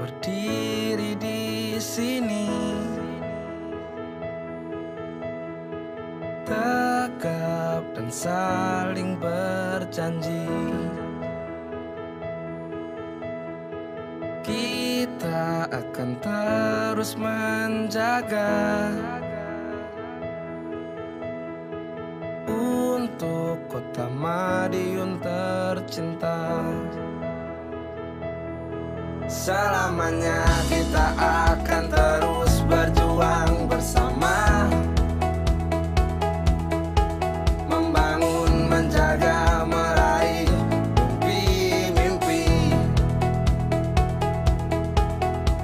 berdiri di sini, tegap dan saling berjanji. Kita akan terus menjaga untuk kota Madiun tercinta. Selamanya kita akan terus berjuang bersama, membangun, menjaga, meraih mimpi-mimpi,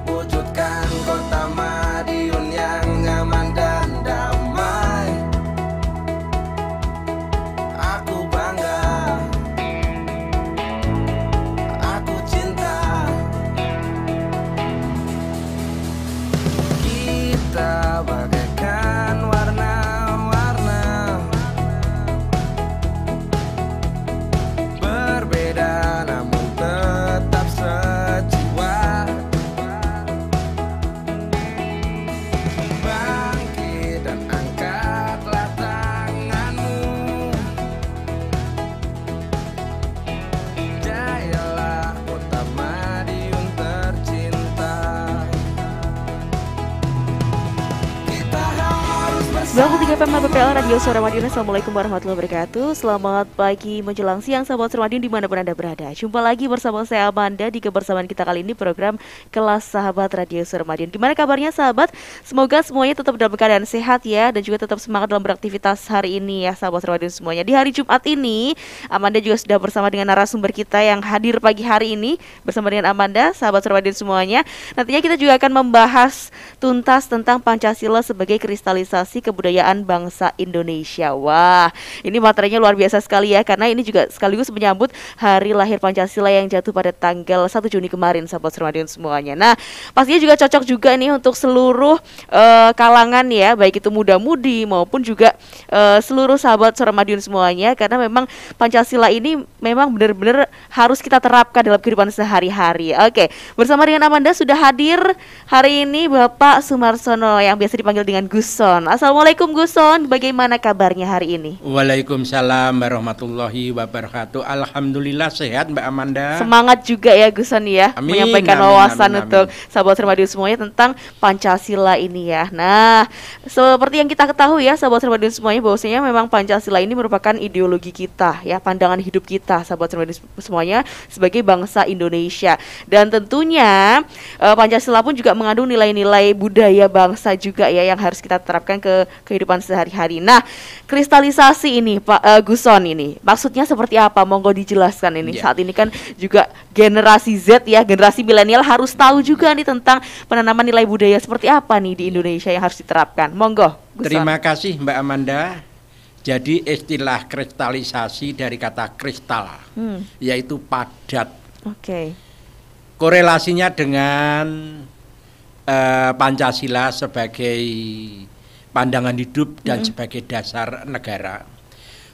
wujudkan kota Madiun yang nyaman dan damai. Aku bangga, aku cinta. Kita bagaikan warna-warna, berbeda namun tetap sejiwa. Bangkit dan angkatlah tanganmu, jayalah kota Madiun tercinta. Kita harus bersama. 93 FM BPL Radio Suara Madiun. Assalamualaikum warahmatullahi wabarakatuh. Selamat pagi menjelang siang sahabat Suara Madiun dimanapun Anda berada. Jumpa lagi bersama saya Amanda di kebersamaan kita kali ini program Kelas Sahabat Radio Suara Madiun. Gimana kabarnya sahabat? Semoga semuanya tetap dalam keadaan sehat ya, dan juga tetap semangat dalam beraktivitas hari ini ya sahabat Suara Madiun semuanya. Di hari Jumat ini Amanda juga sudah bersama dengan narasumber kita yang hadir pagi hari ini bersama dengan Amanda, sahabat Suara Madiun semuanya. Nantinya kita juga akan membahas tuntas tentang Pancasila sebagai kristalisasi kebudayaan bangsa Indonesia. Wah, ini materinya luar biasa sekali ya, karena ini juga sekaligus menyambut hari lahir Pancasila yang jatuh pada tanggal 1 Juni kemarin, sahabat Suara semuanya. Nah, pastinya juga cocok juga nih untuk seluruh kalangan ya, baik itu muda-mudi maupun juga seluruh sahabat Suara semuanya, karena memang Pancasila ini memang benar-benar harus kita terapkan dalam kehidupan sehari-hari. Oke, bersama dengan Amanda sudah hadir hari ini Bapak Sumarsono yang biasa dipanggil dengan Guson. Assalamualaikum Guson, bagaimana kabarnya hari ini? Waalaikumsalam warahmatullahi wabarakatuh. Alhamdulillah sehat Mbak Amanda. Semangat juga ya Guson ya, Amin, menyampaikan amin, wawasan amin, untuk sahabat Sermadiun semuanya tentang Pancasila ini ya. Nah, seperti yang kita ketahui ya sahabat Sermadiun semuanya, bahwasanya memang Pancasila ini merupakan ideologi kita ya, pandangan hidup kita sahabat Sermadiun semuanya sebagai bangsa Indonesia. Dan tentunya Pancasila pun juga mengandung nilai-nilai budaya bangsa juga ya, yang harus kita terapkan ke kehidupan sehari-hari. Nah, kristalisasi ini Pak Guson ini maksudnya seperti apa? Monggo dijelaskan ini. Saat ini kan juga generasi Z ya, generasi milenial harus tahu juga nih tentang penanaman nilai budaya seperti apa nih di Indonesia yang harus diterapkan. Monggo Guson. Terima kasih Mbak Amanda. Jadi istilah kristalisasi dari kata kristal, yaitu padat. Oke. Korelasinya dengan Pancasila sebagai pandangan hidup dan sebagai dasar negara,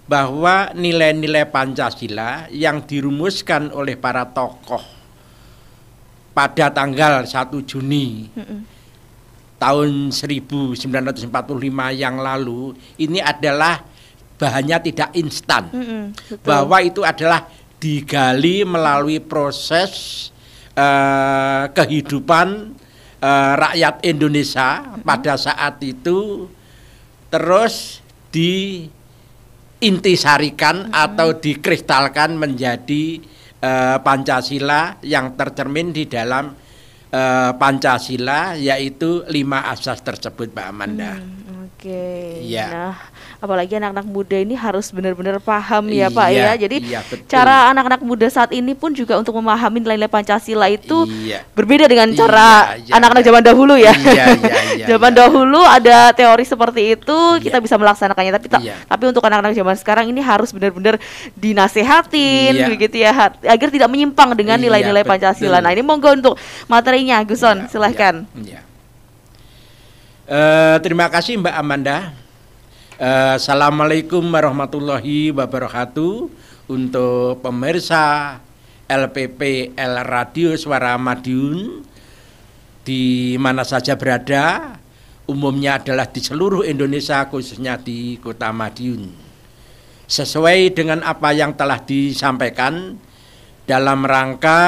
bahwa nilai-nilai Pancasila yang dirumuskan oleh para tokoh pada tanggal 1 Juni tahun 1945 yang lalu ini adalah bahannya tidak instan, bahwa itu adalah digali melalui proses kehidupan rakyat Indonesia pada saat itu, terus diintisarikan atau dikristalkan menjadi Pancasila yang tercermin di dalam Pancasila, yaitu 5 asas tersebut Mbak Amanda. Oke. Ya. Nah, apalagi anak-anak muda ini harus benar-benar paham ya Pak Iya, ya. Jadi iya, betul. cara anak-anak muda saat ini pun juga untuk memahami nilai-nilai Pancasila itu Iya. berbeda dengan cara Iya, anak-anak iya. zaman dahulu ya. Iya, iya, Zaman iya. dahulu ada teori seperti itu, kita Iya. bisa melaksanakannya, tapi Iya. tapi untuk anak-anak zaman sekarang ini harus benar-benar dinasehatin Iya. begitu ya, agar tidak menyimpang dengan Iya, nilai-nilai betul. Pancasila. Nah, ini monggo untuk materinya Guson, Iya, silahkan. iya. Terima kasih Mbak Amanda. Assalamualaikum warahmatullahi wabarakatuh. Untuk pemirsa LPPL Radio Suara Madiun, di mana saja berada, umumnya adalah di seluruh Indonesia, khususnya di Kota Madiun. Sesuai dengan apa yang telah disampaikan dalam rangka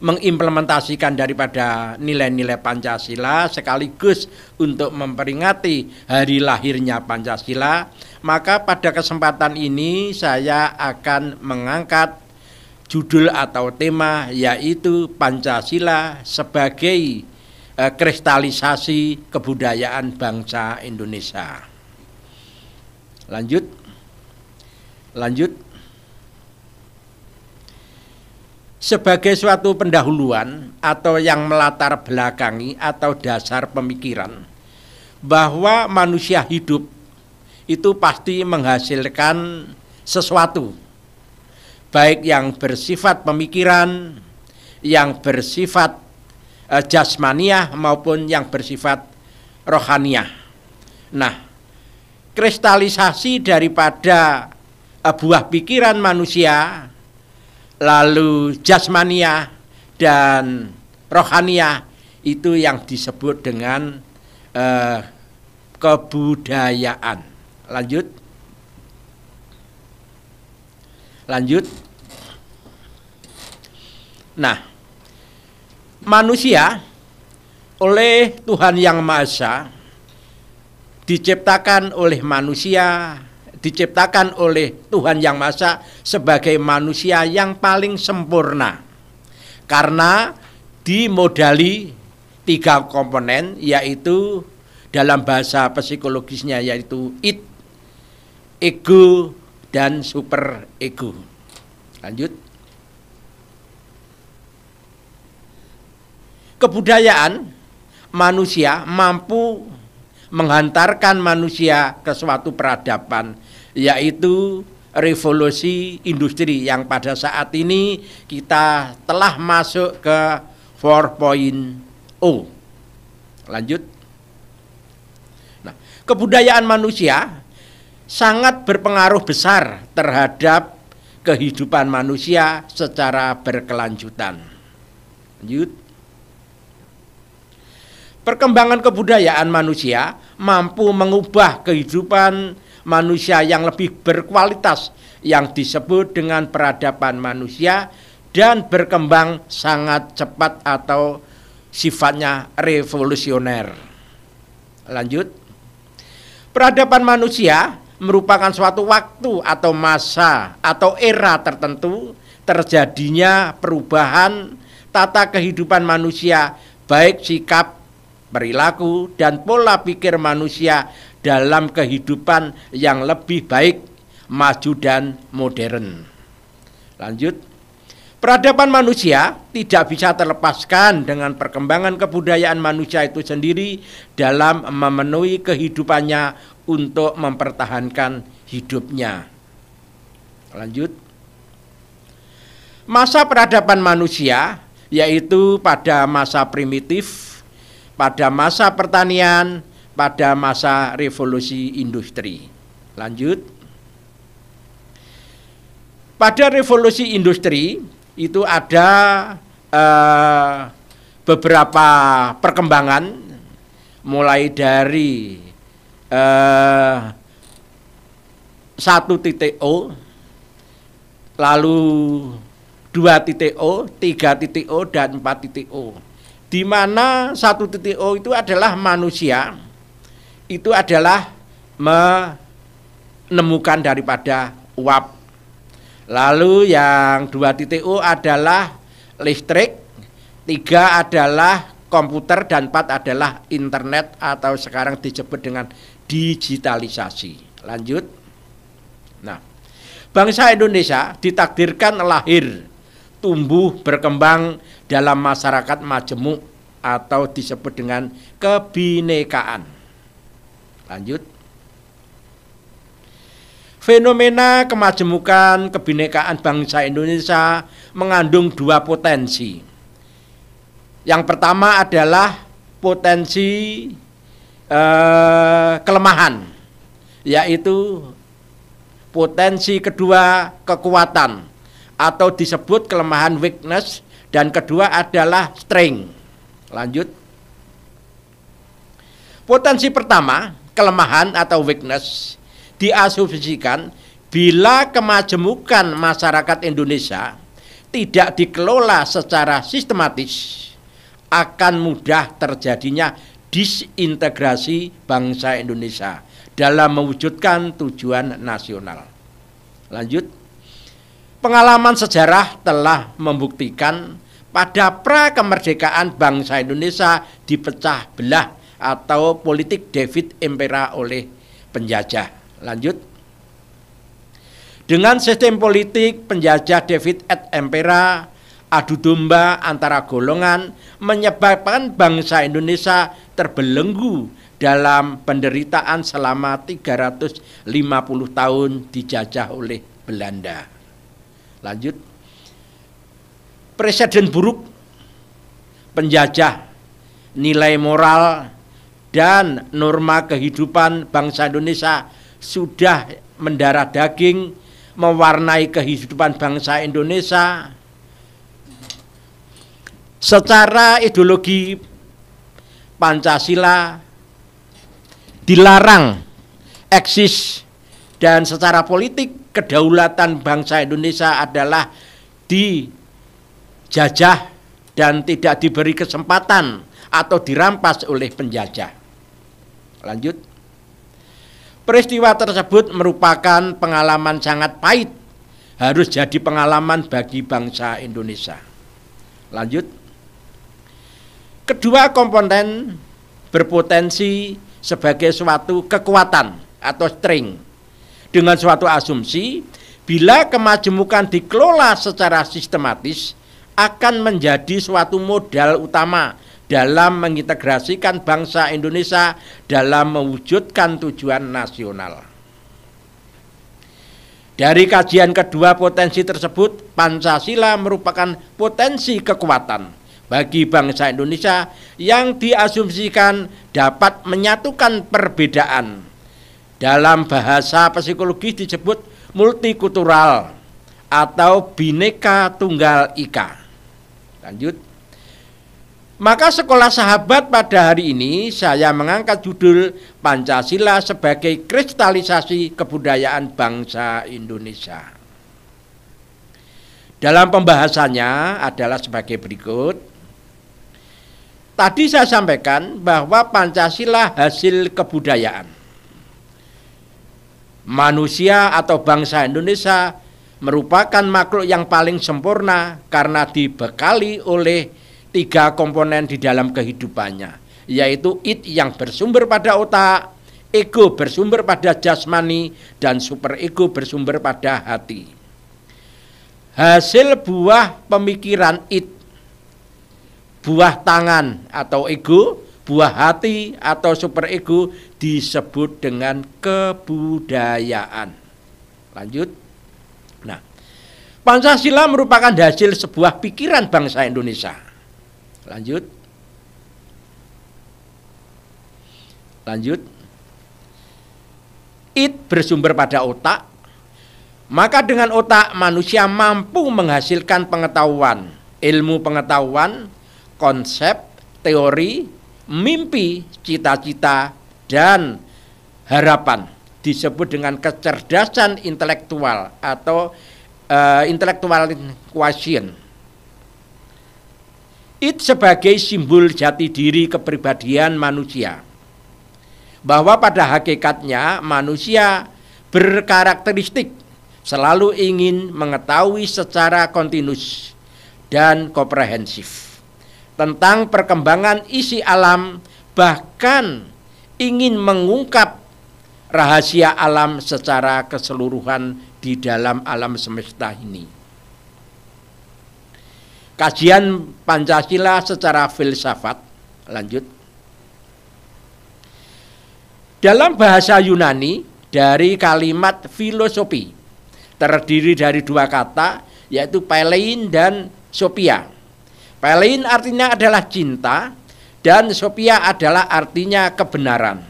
mengimplementasikan daripada nilai-nilai Pancasila sekaligus untuk memperingati hari lahirnya Pancasila, maka pada kesempatan ini saya akan mengangkat judul atau tema, yaitu Pancasila sebagai kristalisasi kebudayaan bangsa Indonesia. Lanjut. Sebagai suatu pendahuluan atau yang melatar belakangi atau dasar pemikiran bahwa manusia hidup itu pasti menghasilkan sesuatu, baik yang bersifat pemikiran, yang bersifat jasmaniah maupun yang bersifat rohaniah. Nah, kristalisasi daripada buah pikiran manusia, lalu jasmaniah dan rohaniah, itu yang disebut dengan kebudayaan. Lanjut. Nah, manusia oleh Tuhan Yang Maha Esa diciptakan oleh Tuhan Yang Maha Esa sebagai manusia yang paling sempurna, karena dimodali 3 komponen, yaitu dalam bahasa psikologisnya yaitu id, ego, dan super ego. Lanjut. Kebudayaan manusia mampu menghantarkan manusia ke suatu peradaban, yaitu revolusi industri yang pada saat ini kita telah masuk ke 4.0. Lanjut. Nah, kebudayaan manusia sangat berpengaruh besar terhadap kehidupan manusia secara berkelanjutan. Lanjut. Perkembangan kebudayaan manusia mampu mengubah kehidupan manusia yang lebih berkualitas, yang disebut dengan peradaban manusia, dan berkembang sangat cepat atau sifatnya revolusioner. Lanjut. Peradaban manusia merupakan suatu waktu atau masa atau era tertentu terjadinya perubahan tata kehidupan manusia, baik sikap, perilaku, dan pola pikir manusia dalam kehidupan yang lebih baik, maju, dan modern. Lanjut. Peradaban manusia tidak bisa terlepaskan dengan perkembangan kebudayaan manusia itu sendiri dalam memenuhi kehidupannya untuk mempertahankan hidupnya. Lanjut. Masa peradaban manusia yaitu pada masa primitif, pada masa pertanian, pada masa revolusi industri. Lanjut. Pada revolusi industri itu ada beberapa perkembangan, mulai dari 1.0, lalu 2.0, 3.0, dan 4.0. Di mana 1.0 itu adalah manusia itu adalah menemukan daripada uap. Lalu yang 2.0 adalah listrik, 3 adalah komputer, dan 4 adalah internet atau sekarang disebut dengan digitalisasi. Lanjut. Nah, bangsa Indonesia ditakdirkan lahir, tumbuh, berkembang dalam masyarakat majemuk atau disebut dengan kebinekaan. Lanjut. Fenomena kemajemukan kebinekaan bangsa Indonesia mengandung 2 potensi. Yang pertama adalah potensi kelemahan, yaitu potensi kedua kekuatan atau disebut kelemahan weakness, dan kedua adalah strength. Lanjut. Potensi pertama, kelemahan atau weakness, diasumsikan bila kemajemukan masyarakat Indonesia tidak dikelola secara sistematis, akan mudah terjadinya disintegrasi bangsa Indonesia dalam mewujudkan tujuan nasional. Lanjut. Pengalaman sejarah telah membuktikan pada pra kemerdekaan bangsa Indonesia dipecah belah atau politik David Impera oleh penjajah. Lanjut. Dengan sistem politik penjajah David et Impera, adu domba antara golongan menyebabkan bangsa Indonesia terbelenggu dalam penderitaan selama 350 tahun dijajah oleh Belanda. Lanjut. Presiden buruk penjajah, nilai moral dan norma kehidupan bangsa Indonesia sudah mendarah daging mewarnai kehidupan bangsa Indonesia. Secara ideologi Pancasila dilarang eksis, dan secara politik kedaulatan bangsa Indonesia adalah dijajah dan tidak diberi kesempatan atau dirampas oleh penjajah. Lanjut. Peristiwa tersebut merupakan pengalaman sangat pahit, harus jadi pengalaman bagi bangsa Indonesia. Lanjut. Kedua komponen berpotensi sebagai suatu kekuatan atau strength dengan suatu asumsi bila kemajemukan dikelola secara sistematis akan menjadi suatu modal utama dalam mengintegrasikan bangsa Indonesia dalam mewujudkan tujuan nasional. Dari kajian kedua potensi tersebut, Pancasila merupakan potensi kekuatan bagi bangsa Indonesia yang diasumsikan dapat menyatukan perbedaan. Dalam bahasa psikologis disebut multikultural atau Bhinneka Tunggal Ika. Lanjut. Maka Sekolah Sahabat pada hari ini saya mengangkat judul Pancasila sebagai kristalisasi kebudayaan bangsa Indonesia. Dalam pembahasannya adalah sebagai berikut. Tadi saya sampaikan bahwa Pancasila hasil kebudayaan. Manusia atau bangsa Indonesia merupakan makhluk yang paling sempurna karena dibekali oleh 3 komponen di dalam kehidupannya, yaitu id yang bersumber pada otak, ego bersumber pada jasmani, dan superego bersumber pada hati. Hasil buah pemikiran id, buah tangan atau ego, buah hati atau superego disebut dengan kebudayaan. Lanjut. Nah, Pancasila merupakan hasil sebuah pikiran bangsa Indonesia. Lanjut. Lanjut. Id bersumber pada otak, maka dengan otak manusia mampu menghasilkan pengetahuan, ilmu pengetahuan, konsep, teori, mimpi, cita-cita, dan harapan. Disebut dengan kecerdasan intelektual atau intellectual quotient. It sebagai simbol jati diri kepribadian manusia. Bahwa pada hakikatnya manusia berkarakteristik selalu ingin mengetahui secara kontinus dan komprehensif tentang perkembangan isi alam, bahkan ingin mengungkap rahasia alam secara keseluruhan di dalam alam semesta ini. Kajian Pancasila secara filsafat. Lanjut. Dalam bahasa Yunani, dari kalimat filosofi terdiri dari 2 kata, yaitu phelein dan sophia. Phelein artinya adalah cinta dan sophia adalah artinya kebenaran.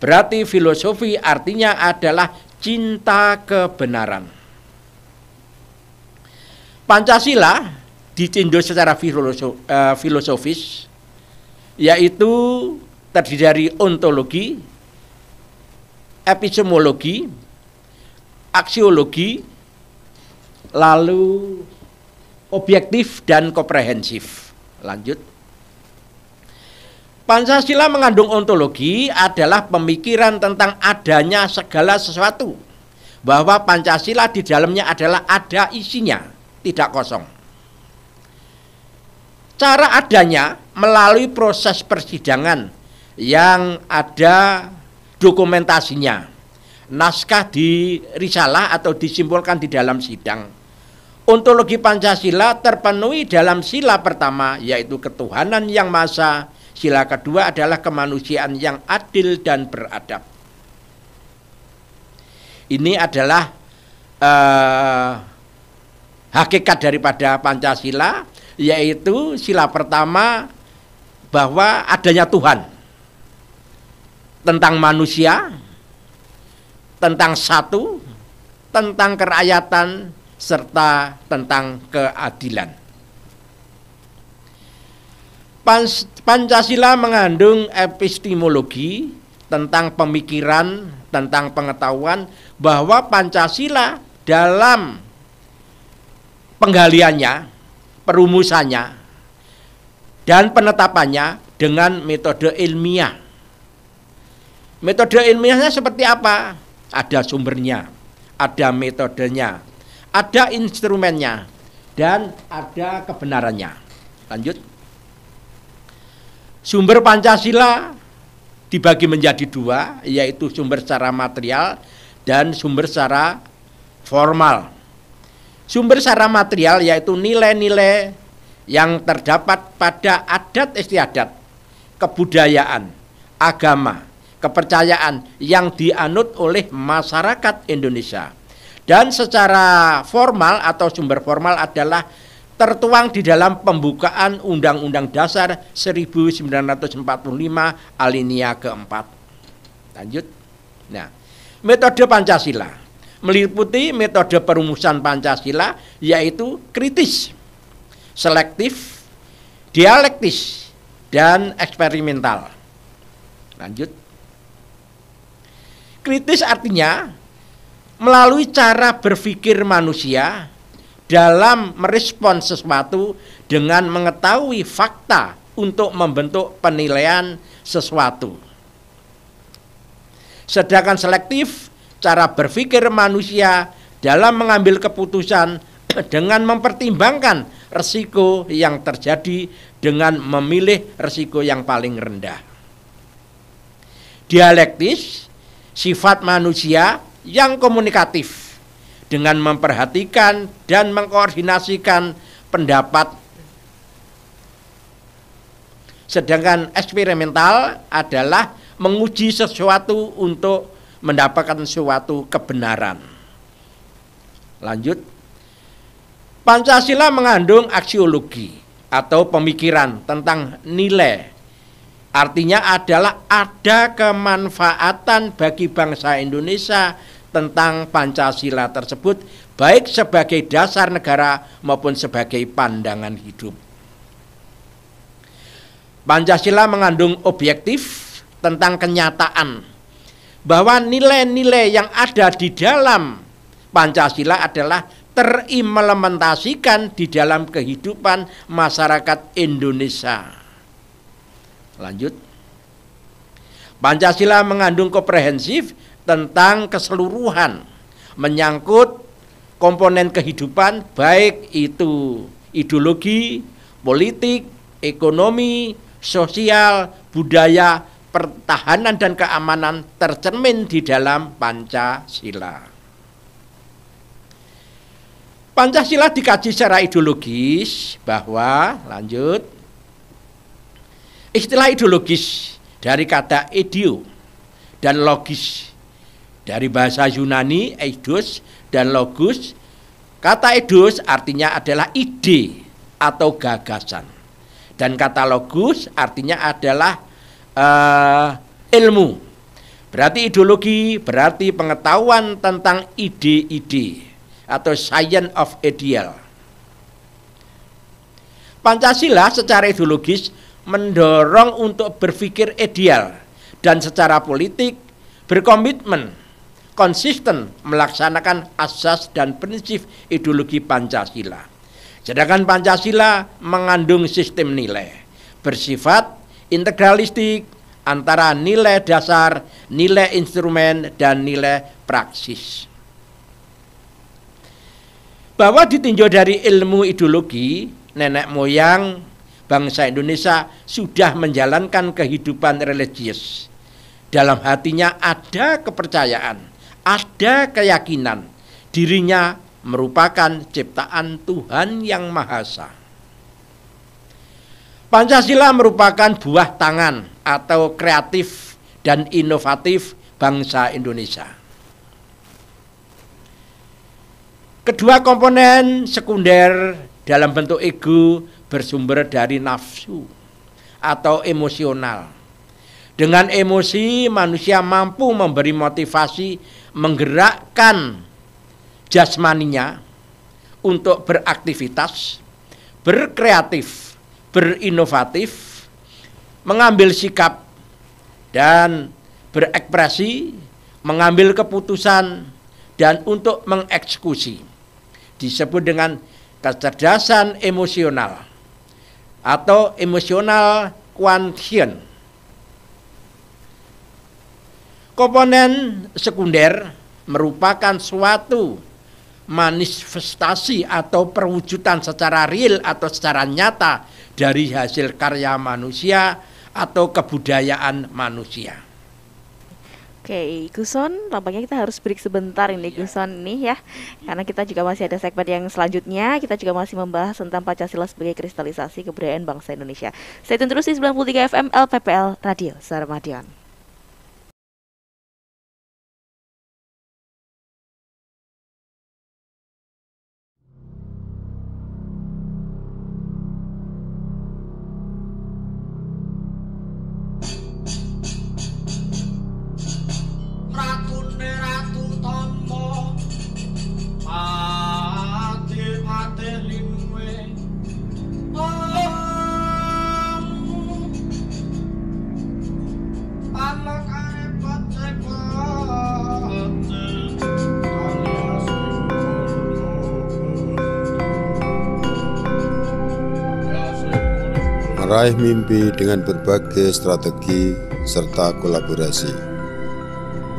Berarti filosofi artinya adalah cinta kebenaran. Pancasila ditinjau secara filosofis yaitu terdiri dari ontologi, epistemologi, aksiologi, lalu objektif dan komprehensif. Lanjut. Pancasila mengandung ontologi adalah pemikiran tentang adanya segala sesuatu, bahwa Pancasila di dalamnya adalah ada isinya, tidak kosong. Cara adanya melalui proses persidangan yang ada dokumentasinya. Naskah di risalah atau disimpulkan di dalam sidang. Ontologi Pancasila terpenuhi dalam sila pertama, yaitu ketuhanan yang maha esa. Sila kedua adalah kemanusiaan yang adil dan beradab. Ini adalah hakikat daripada Pancasila, yaitu sila pertama bahwa adanya Tuhan, tentang manusia, tentang satu, tentang kerakyatan, serta tentang keadilan. Pancasila mengandung epistemologi tentang pemikiran, tentang pengetahuan, bahwa Pancasila dalam penggaliannya, perumusannya, dan penetapannya dengan metode ilmiah. Metode ilmiahnya seperti apa? Ada sumbernya, ada metodenya, ada instrumennya, dan ada kebenarannya. Lanjut. Sumber Pancasila dibagi menjadi dua, yaitu sumber secara material dan sumber secara formal. Sumber secara material yaitu nilai-nilai yang terdapat pada adat istiadat, kebudayaan, agama, kepercayaan yang dianut oleh masyarakat Indonesia. Dan secara formal atau sumber formal adalah tertuang di dalam pembukaan Undang-Undang Dasar 1945 alinea keempat. Lanjut. Nah, metode Pancasila meliputi metode perumusan Pancasila, yaitu kritis, selektif, dialektis, dan eksperimental. Lanjut. Kritis artinya melalui cara berpikir manusia dalam merespons sesuatu dengan mengetahui fakta untuk membentuk penilaian sesuatu. Sedangkan selektif, cara berpikir manusia dalam mengambil keputusan dengan mempertimbangkan resiko yang terjadi dengan memilih resiko yang paling rendah. Dialektis, sifat manusia yang komunikatif dengan memperhatikan dan mengkoordinasikan pendapat. Sedangkan eksperimental adalah menguji sesuatu untuk mendapatkan suatu kebenaran. Lanjut. Pancasila mengandung aksiologi atau pemikiran tentang nilai. Artinya adalah ada kemanfaatan bagi bangsa Indonesia tentang Pancasila tersebut, baik sebagai dasar negara maupun sebagai pandangan hidup. Pancasila mengandung objektif tentang kenyataan, bahwa nilai-nilai yang ada di dalam Pancasila adalah terimplementasikan di dalam kehidupan masyarakat Indonesia. Lanjut. Pancasila mengandung komprehensif tentang keseluruhan, menyangkut komponen kehidupan, baik itu ideologi, politik, ekonomi, sosial, budaya, pertahanan dan keamanan tercermin di dalam Pancasila. Pancasila dikaji secara ideologis bahwa, lanjut, istilah ideologis dari kata ideo dan logis, dari bahasa Yunani eidos dan logos. Kata eidos artinya adalah ide atau gagasan, dan kata logos artinya adalah ilmu. Berarti ideologi berarti pengetahuan tentang ide-ide atau science of ideal. Pancasila secara ideologis mendorong untuk berpikir ideal dan secara politik berkomitmen konsisten melaksanakan asas dan prinsip ideologi Pancasila. Sedangkan Pancasila mengandung sistem nilai bersifat integralistik antara nilai dasar, nilai instrumen, dan nilai praksis. Bahwa ditinjau dari ilmu ideologi, nenek moyang bangsa Indonesia sudah menjalankan kehidupan religius. Dalam hatinya ada kepercayaan, ada keyakinan dirinya merupakan ciptaan Tuhan Yang Maha Esa. Pancasila merupakan buah tangan atau kreatif dan inovatif bangsa Indonesia. Kedua komponen sekunder dalam bentuk ego bersumber dari nafsu atau emosional. Dengan emosi, manusia mampu memberi motivasi, menggerakkan jasmaninya untuk beraktivitas, berkreatif, berinovatif, mengambil sikap dan berekspresi, mengambil keputusan, dan untuk mengeksekusi. Disebut dengan kecerdasan emosional atau emotional quotient. Komponen sekunder merupakan suatu manifestasi atau perwujudan secara real atau secara nyata dari hasil karya manusia atau kebudayaan manusia. Oke, Guson, tampaknya kita harus break sebentar ini Guson nih ya. Karena kita juga masih ada segmen yang selanjutnya. Kita juga masih membahas tentang Pancasila sebagai kristalisasi kebudayaan bangsa Indonesia. Stay tune terus di 93 FM LPPL Radio Suara Madiun. Meraih mimpi dengan berbagai strategi serta kolaborasi,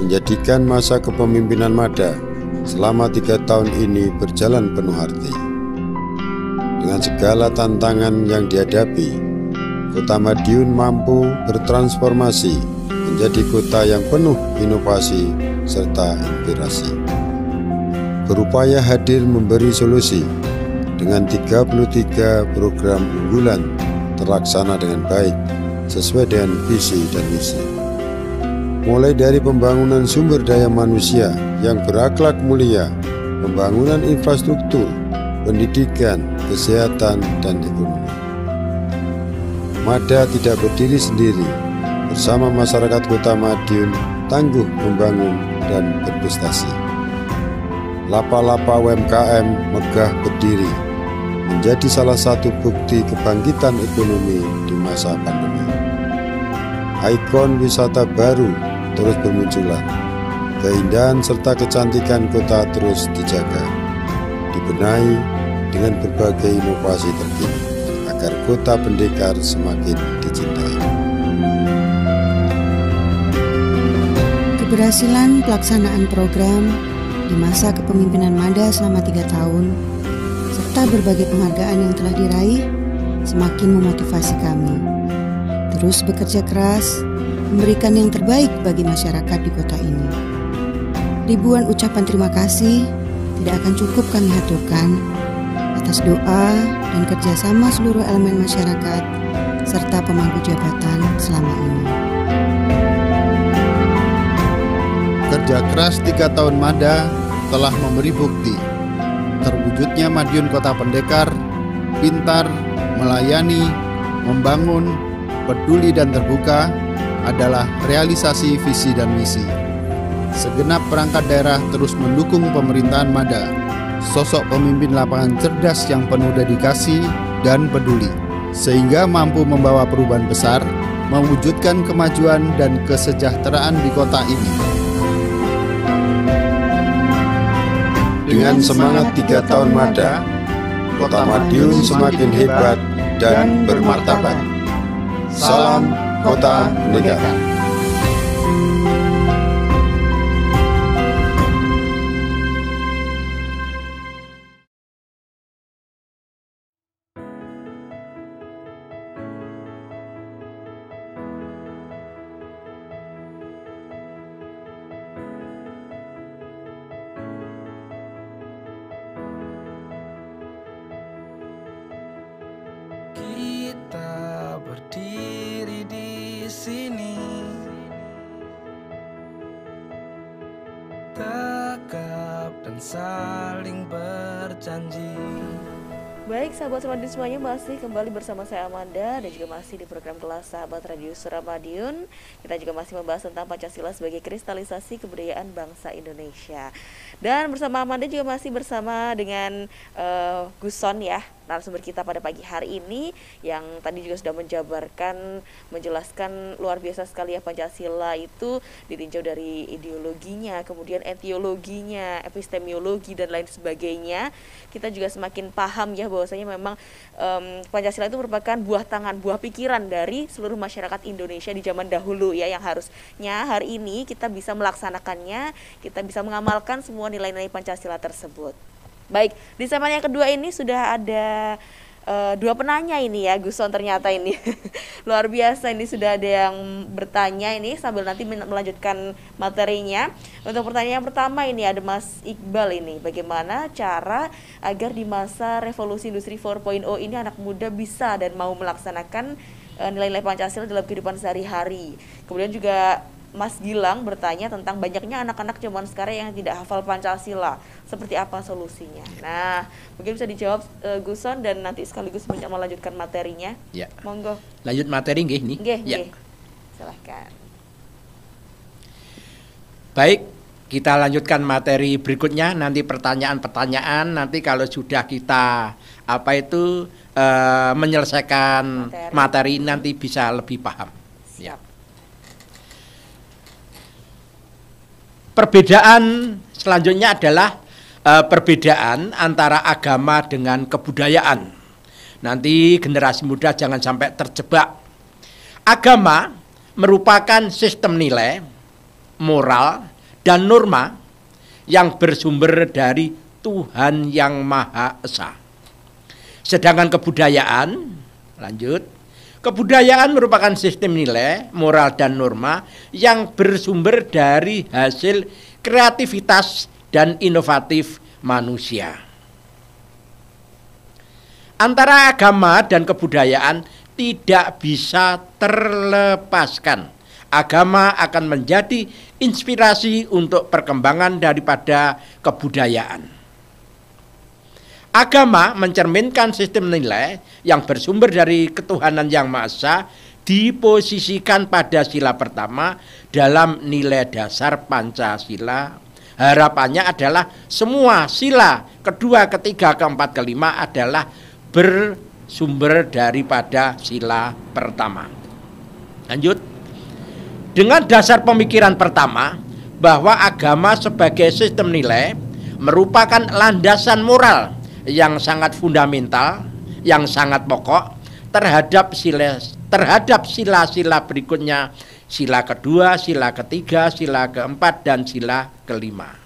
menjadikan masa kepemimpinan Mada selama 3 tahun ini berjalan penuh arti. Dengan segala tantangan yang dihadapi, Kota Madiun mampu bertransformasi menjadi kota yang penuh inovasi serta inspirasi. Berupaya hadir memberi solusi dengan 33 program unggulan terlaksana dengan baik sesuai dengan visi dan misi. Mulai dari pembangunan sumber daya manusia yang berakhlak mulia, pembangunan infrastruktur, pendidikan, kesehatan, dan ekonomi. Mada tidak berdiri sendiri, bersama masyarakat Kota Madiun tangguh membangun dan berprestasi. Lapa-lapa UMKM megah berdiri, menjadi salah satu bukti kebangkitan ekonomi di masa pandemi. Ikon wisata baru terus bermunculan, keindahan serta kecantikan kota terus dijaga, dibenahi dengan berbagai inovasi terkini, agar Kota Pendekar semakin dicintai. Keberhasilan pelaksanaan program di masa kepemimpinan Mada selama 3 tahun serta berbagai penghargaan yang telah diraih semakin memotivasi kami terus bekerja keras, memberikan yang terbaik bagi masyarakat di kota ini. Ribuan ucapan terima kasih tidak akan cukup kami haturkan atas doa dan kerjasama seluruh elemen masyarakat serta pemangku jabatan selama ini. Kerja keras 3 tahun Mada telah memberi bukti terwujudnya Madiun Kota Pendekar, pintar, melayani, membangun, peduli dan terbuka adalah realisasi visi dan misi. Segenap perangkat daerah terus mendukung pemerintahan Mada, sosok pemimpin lapangan cerdas yang penuh dedikasi dan peduli. sehingga mampu membawa perubahan besar, mewujudkan kemajuan dan kesejahteraan di kota ini. Dengan semangat 3 tahun Mada, Kota Madiun semakin hebat dan bermartabat. Salam Kota Pendekar. Kita berdiri di sini, tegap dan saling berjanji. Baik, sahabat Madiun semuanya, masih kembali bersama saya Amanda dan juga masih di program Kelas Sahabat Radio Suramadiun. Kita juga masih membahas tentang Pancasila sebagai kristalisasi kebudayaan bangsa Indonesia. Dan bersama Amanda juga masih bersama dengan Guson ya, narasumber kita pada pagi hari ini yang tadi juga sudah menjabarkan, menjelaskan luar biasa sekali ya Pancasila itu ditinjau dari ideologinya, kemudian etiologinya, epistemologi dan lain sebagainya. Kita juga semakin paham ya bahwasanya memang Pancasila itu merupakan buah tangan, buah pikiran dari seluruh masyarakat Indonesia di zaman dahulu ya, yang harusnya hari ini kita bisa melaksanakannya, kita bisa mengamalkan semua nilai-nilai Pancasila tersebut. Baik, di segmen yang kedua ini sudah ada dua penanya ini ya Guson, ternyata ini luar biasa, ini sudah ada yang bertanya ini sambil nanti melanjutkan materinya. Untuk pertanyaan yang pertama ini ada Mas Iqbal ini, bagaimana cara agar di masa revolusi industri 4.0 ini anak muda bisa dan mau melaksanakan nilai-nilai Pancasila dalam kehidupan sehari-hari. Kemudian juga Mas Gilang bertanya tentang banyaknya anak-anak zaman sekarang yang tidak hafal Pancasila. Seperti apa solusinya? Nah, mungkin bisa dijawab Guson dan nanti sekaligus melanjutkan materinya. Ya. Monggo. Lanjut materi nggih nih. Nggih, Ya. nggih. Silahkan. Baik, kita lanjutkan materi berikutnya. Nanti pertanyaan-pertanyaan nanti kalau sudah kita menyelesaikan materi nanti bisa lebih paham. Ya. Perbedaan selanjutnya adalah perbedaan antara agama dengan kebudayaan. Nanti generasi muda jangan sampai terjebak. Agama merupakan sistem nilai, moral, dan norma yang bersumber dari Tuhan Yang Maha Esa. Sedangkan kebudayaan, lanjut, kebudayaan merupakan sistem nilai, moral, dan norma yang bersumber dari hasil kreativitas dan inovatif manusia. Antara agama dan kebudayaan tidak bisa terlepaskan. Agama akan menjadi inspirasi untuk perkembangan daripada kebudayaan. Agama mencerminkan sistem nilai yang bersumber dari ketuhanan Yang Maha Esa, diposisikan pada sila pertama dalam nilai dasar Pancasila. Harapannya adalah semua sila kedua, ketiga, keempat, kelima adalah bersumber daripada sila pertama. Lanjut. Dengan dasar pemikiran pertama bahwa agama sebagai sistem nilai merupakan landasan moral yang sangat fundamental, yang sangat pokok terhadap sila-sila berikutnya, sila kedua, sila ketiga, sila keempat, dan sila kelima.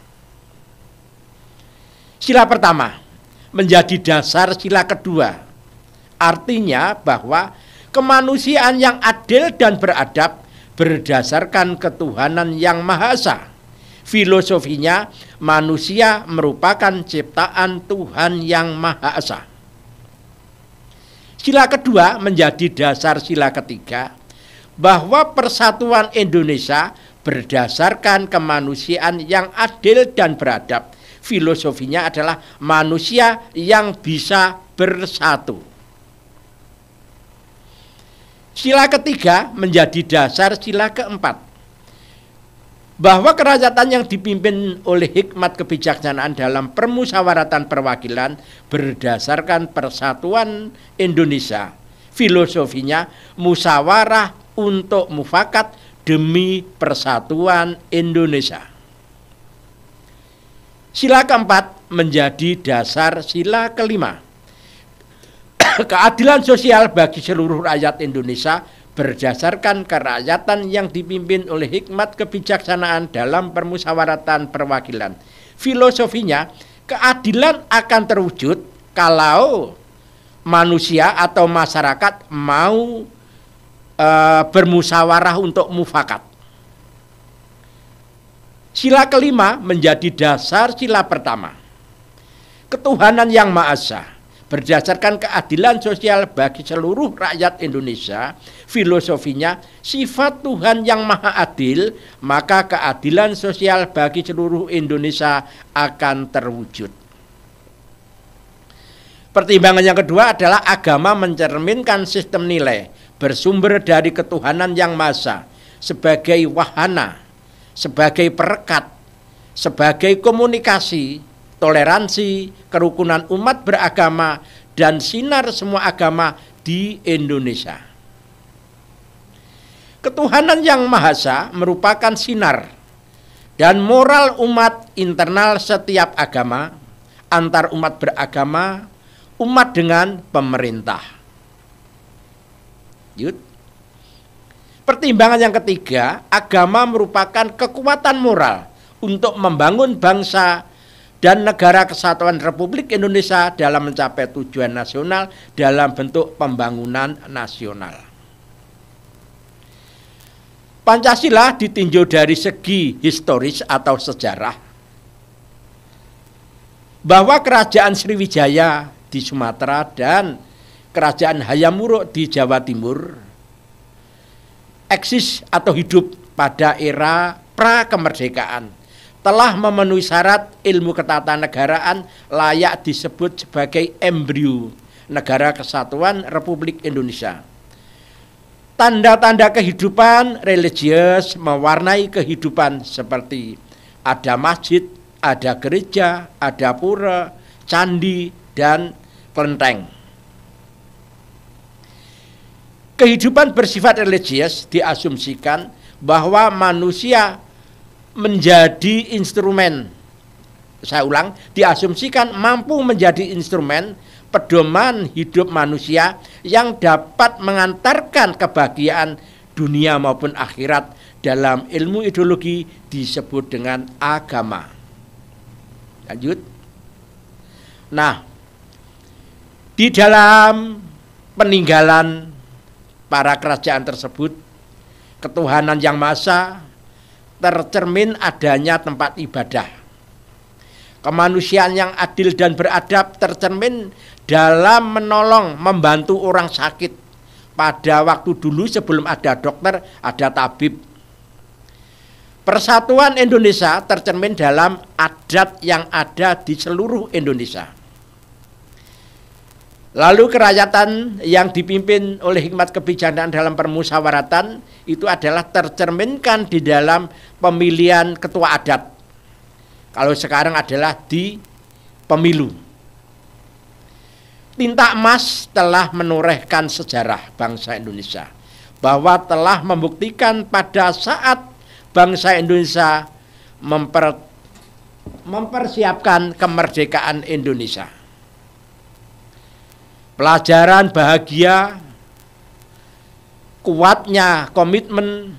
Sila pertama menjadi dasar sila kedua, artinya bahwa kemanusiaan yang adil dan beradab berdasarkan ketuhanan Yang Maha Esa. Filosofinya, manusia merupakan ciptaan Tuhan Yang Maha Esa. Sila kedua menjadi dasar sila ketiga, bahwa persatuan Indonesia berdasarkan kemanusiaan yang adil dan beradab. Filosofinya adalah manusia yang bisa bersatu. Sila ketiga menjadi dasar sila keempat, bahwa kerajaan yang dipimpin oleh hikmat kebijaksanaan dalam permusyawaratan perwakilan berdasarkan persatuan Indonesia. Filosofinya musyawarah untuk mufakat demi persatuan Indonesia. Sila keempat menjadi dasar sila kelima. Keadilan sosial bagi seluruh rakyat Indonesia berdasarkan kerakyatan yang dipimpin oleh hikmat kebijaksanaan dalam permusyawaratan perwakilan. Filosofinya, keadilan akan terwujud kalau manusia atau masyarakat mau bermusyawarah untuk mufakat. Sila kelima menjadi dasar sila pertama. Ketuhanan yang Maha Esa berdasarkan keadilan sosial bagi seluruh rakyat Indonesia. Filosofinya, sifat Tuhan yang maha adil, maka keadilan sosial bagi seluruh Indonesia akan terwujud. Pertimbangan yang kedua adalah agama mencerminkan sistem nilai bersumber dari ketuhanan yang maha esa sebagai wahana, sebagai perekat, sebagai komunikasi, toleransi, kerukunan umat beragama, dan sinar semua agama di Indonesia. Ketuhanan yang Maha Esa merupakan sinar dan moral umat internal setiap agama, antar umat beragama, umat dengan pemerintah. Pertimbangan yang ketiga, agama merupakan kekuatan moral untuk membangun bangsa dan negara kesatuan Republik Indonesia dalam mencapai tujuan nasional dalam bentuk pembangunan nasional. Pancasila ditinjau dari segi historis atau sejarah, bahwa kerajaan Sriwijaya di Sumatera dan kerajaan Hayam Wuruk di Jawa Timur eksis atau hidup pada era pra-kemerdekaan, telah memenuhi syarat ilmu ketatanegaraan layak disebut sebagai embrio negara kesatuan Republik Indonesia. Tanda-tanda kehidupan religius mewarnai kehidupan seperti ada masjid, ada gereja, ada pura, candi, dan kelenteng. Kehidupan bersifat religius diasumsikan bahwa manusia menjadi instrumen, saya ulang, diasumsikan mampu menjadi instrumen pedoman hidup manusia yang dapat mengantarkan kebahagiaan dunia maupun akhirat. Dalam ilmu ideologi disebut dengan agama. Lanjut. Nah, di dalam peninggalan para kerajaan tersebut, ketuhanan yang Maha Esa tercermin adanya tempat ibadah. Kemanusiaan yang adil dan beradab tercermin dalam menolong, membantu orang sakit. Pada waktu dulu sebelum ada dokter, ada tabib. Persatuan Indonesia tercermin dalam adat yang ada di seluruh Indonesia. Lalu kerakyatan yang dipimpin oleh hikmat kebijaksanaan dalam permusyawaratan itu adalah tercerminkan di dalam pemilihan ketua adat. Kalau sekarang adalah di pemilu. Tinta emas telah menorehkan sejarah bangsa Indonesia, bahwa telah membuktikan pada saat bangsa Indonesia mempersiapkan kemerdekaan Indonesia. Pelajaran bahagia, kuatnya komitmen,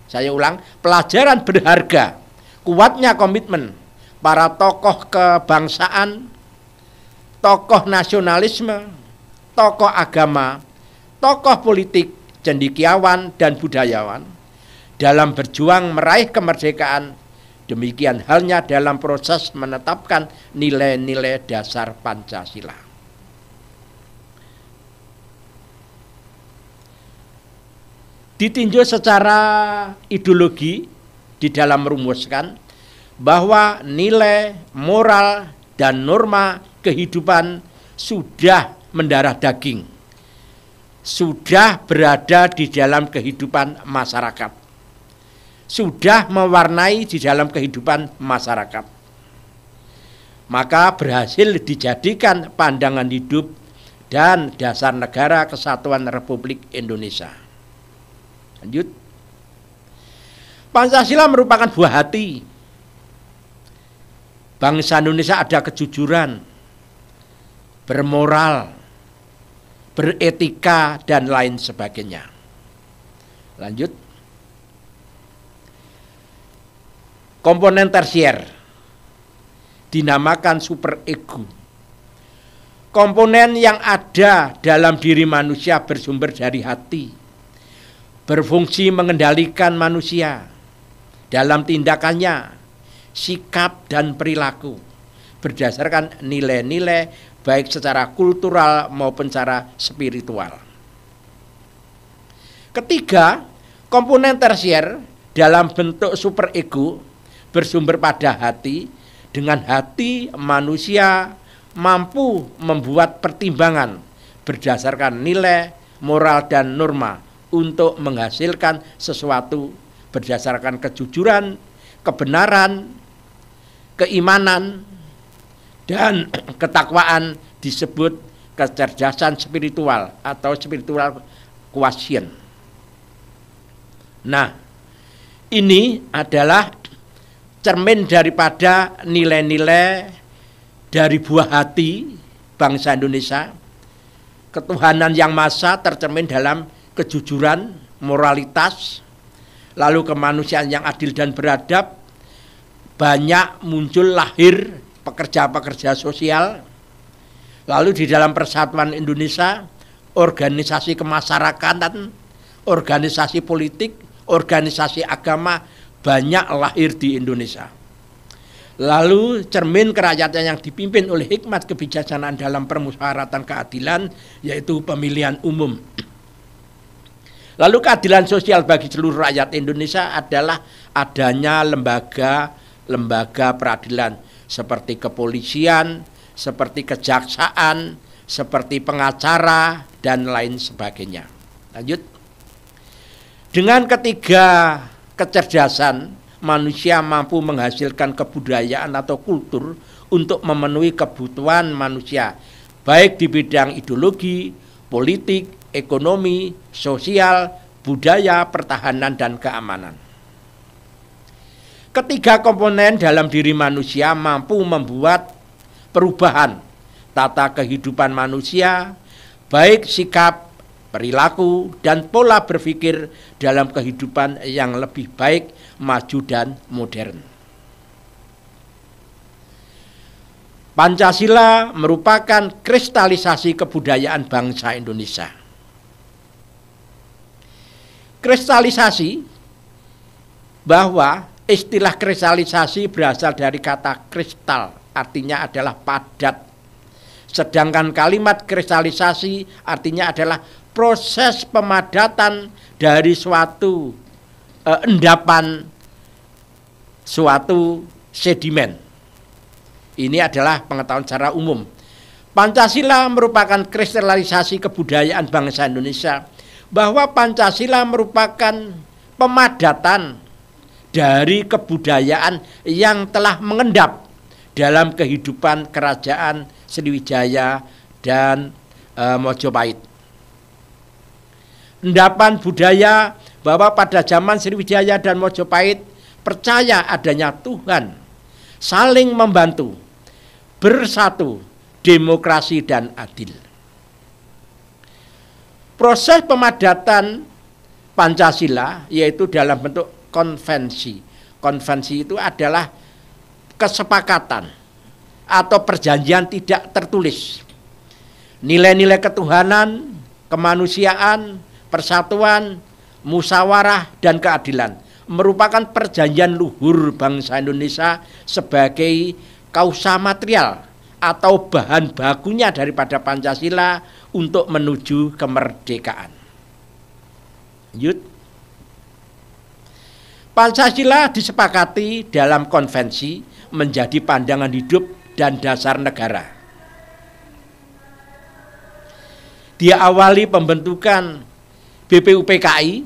saya ulang, pelajaran berharga, kuatnya komitmen para tokoh kebangsaan, tokoh nasionalisme, tokoh agama, tokoh politik, cendekiawan dan budayawan dalam berjuang meraih kemerdekaan. Demikian halnya dalam proses menetapkan nilai-nilai dasar Pancasila. Ditinjau secara ideologi di dalam merumuskan bahwa nilai moral dan norma kehidupan sudah mendarah daging, sudah berada di dalam kehidupan masyarakat, sudah mewarnai di dalam kehidupan masyarakat. Maka berhasil dijadikan pandangan hidup dan Dasar Negara Kesatuan Republik Indonesia. Lanjut. Pancasila merupakan buah hati. Bangsa Indonesia ada kejujuran, bermoral, beretika, dan lain sebagainya. Lanjut. Komponen tersier dinamakan superego. Komponen yang ada dalam diri manusia bersumber dari hati, berfungsi mengendalikan manusia dalam tindakannya, sikap dan perilaku berdasarkan nilai-nilai baik secara kultural maupun secara spiritual. Ketiga, komponen tersier dalam bentuk superego bersumber pada hati. Dengan hati manusia mampu membuat pertimbangan berdasarkan nilai, moral, dan norma untuk menghasilkan sesuatu berdasarkan kejujuran, kebenaran, keimanan, dan ketakwaan disebut kecerdasan spiritual atau spiritual quotient. Nah, ini adalah cermin daripada nilai-nilai dari buah hati bangsa Indonesia. Ketuhanan yang maha tercermin dalam kejujuran, moralitas, lalu kemanusiaan yang adil dan beradab. Banyak muncul lahir pekerja-pekerja sosial. Lalu di dalam persatuan Indonesia, organisasi kemasyarakatan, organisasi politik, organisasi agama banyak lahir di Indonesia. Lalu cermin kerakyatan yang dipimpin oleh hikmat kebijaksanaan dalam permusyawaratan keadilan, yaitu pemilihan umum. Lalu keadilan sosial bagi seluruh rakyat Indonesia adalah adanya lembaga peradilan seperti kepolisian, seperti kejaksaan, seperti pengacara, dan lain sebagainya. Lanjut. Dengan ketiga kecerdasan, manusia mampu menghasilkan kebudayaan atau kultur untuk memenuhi kebutuhan manusia, baik di bidang ideologi, politik, ekonomi, sosial, budaya, pertahanan, dan keamanan. Ketiga komponen dalam diri manusia mampu membuat perubahan tata kehidupan manusia, baik sikap, perilaku, dan pola berpikir dalam kehidupan yang lebih baik, maju, dan modern. Pancasila merupakan kristalisasi kebudayaan bangsa Indonesia. Kristalisasi, bahwa istilah kristalisasi berasal dari kata kristal, artinya adalah padat. Sedangkan kalimat kristalisasi artinya adalah proses pemadatan dari suatu endapan suatu sedimen. Ini adalah pengetahuan secara umum. Pancasila merupakan kristalisasi kebudayaan bangsa Indonesia, bahwa Pancasila merupakan pemadatan dari kebudayaan yang telah mengendap dalam kehidupan kerajaan Sriwijaya dan Mojopahit. Endapan budaya bahwa pada zaman Sriwijaya dan Mojopahit percaya adanya Tuhan, saling membantu, bersatu, demokrasi, dan adil. Proses pemadatan Pancasila yaitu dalam bentuk konvensi. Konvensi itu adalah kesepakatan atau perjanjian tidak tertulis. Nilai-nilai ketuhanan, kemanusiaan, persatuan, musyawarah, dan keadilan merupakan perjanjian luhur bangsa Indonesia sebagai kausa material atau bahan bakunya daripada Pancasila untuk menuju kemerdekaan. Lanjut. Pancasila disepakati dalam konvensi menjadi pandangan hidup dan dasar negara. Diawali pembentukan BPUPKI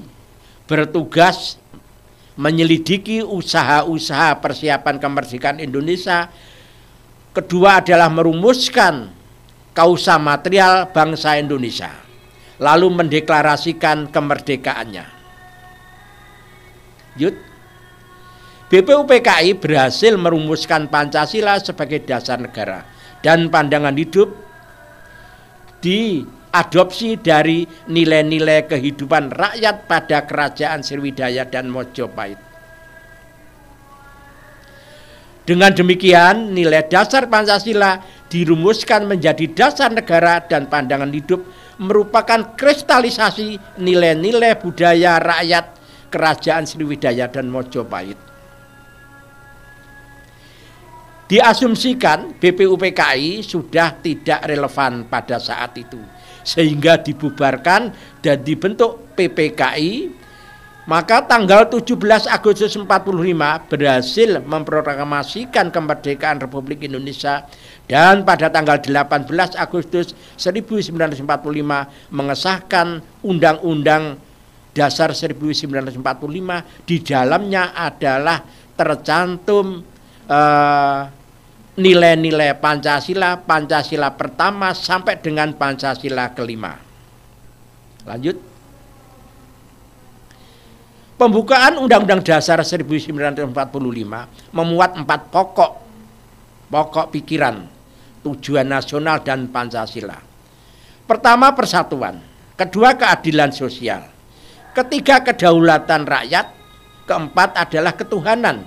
bertugas menyelidiki usaha-usaha persiapan kemerdekaan Indonesia. Kedua adalah merumuskan kausa material bangsa Indonesia, lalu mendeklarasikan kemerdekaannya. BPUPKI berhasil merumuskan Pancasila sebagai dasar negara dan pandangan hidup diadopsi dari nilai-nilai kehidupan rakyat pada Kerajaan Sriwijaya dan Mojopahit. Dengan demikian, nilai dasar Pancasila dirumuskan menjadi dasar negara dan pandangan hidup merupakan kristalisasi nilai-nilai budaya rakyat Kerajaan Sriwijaya dan Mojopahit. Diasumsikan BPUPKI sudah tidak relevan pada saat itu, sehingga dibubarkan dan dibentuk PPKI. Maka tanggal 17 Agustus 45 berhasil memproklamasikan kemerdekaan Republik Indonesia, dan pada tanggal 18 Agustus 1945 mengesahkan Undang-Undang Dasar 1945. Di dalamnya adalah tercantum nilai-nilai Pancasila, Pancasila pertama sampai dengan Pancasila kelima. Lanjut. Pembukaan Undang-Undang Dasar 1945 memuat 4 pokok pikiran, tujuan nasional dan Pancasila. Pertama, persatuan. Kedua, keadilan sosial. Ketiga, kedaulatan rakyat. Keempat adalah ketuhanan.